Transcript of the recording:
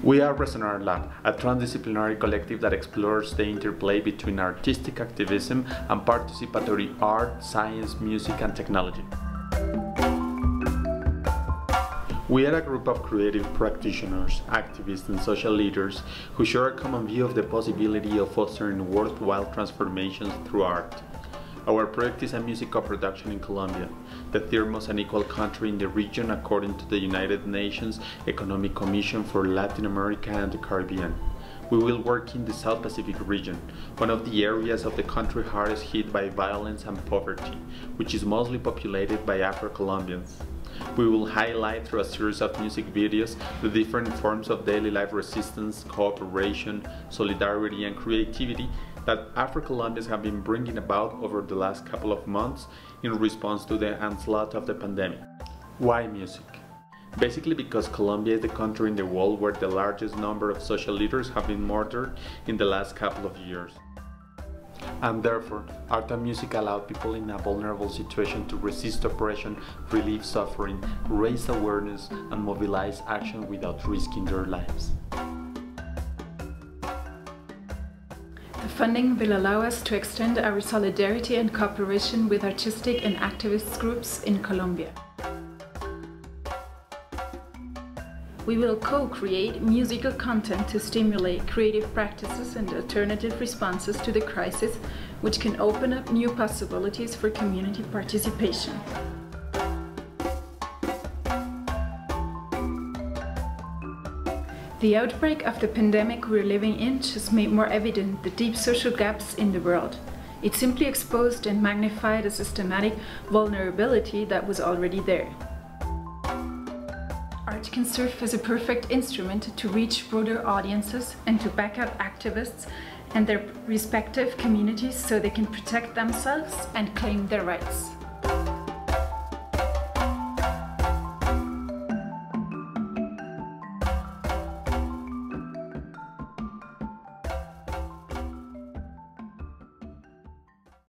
We are Resonar Lab, a transdisciplinary collective that explores the interplay between artistic activism and participatory art, science, music, and technology. We are a group of creative practitioners, activists, and social leaders who share a common view of the possibility of fostering worthwhile transformations through art. Our project is a music co-production in Colombia, the third most unequal country in the region according to the United Nations Economic Commission for Latin America and the Caribbean. We will work in the South Pacific region, one of the areas of the country hardest hit by violence and poverty, which is mostly populated by Afro-Colombians. We will highlight through a series of music videos the different forms of daily life resistance, cooperation, solidarity, and creativity that Afro-Colombians have been bringing about over the last couple of months in response to the onslaught of the pandemic. Why music? Basically because Colombia is the country in the world where the largest number of social leaders have been murdered in the last couple of years. And therefore, art and music allow people in a vulnerable situation to resist oppression, relieve suffering, raise awareness, and mobilize action without risking their lives. The funding will allow us to extend our solidarity and cooperation with artistic and activist groups in Colombia. We will co-create musical content to stimulate creative practices and alternative responses to the crisis, which can open up new possibilities for community participation. The outbreak of the pandemic we're living in just made more evident the deep social gaps in the world. It simply exposed and magnified a systematic vulnerability that was already there. Art can serve as a perfect instrument to reach broader audiences and to back up activists and their respective communities so they can protect themselves and claim their rights.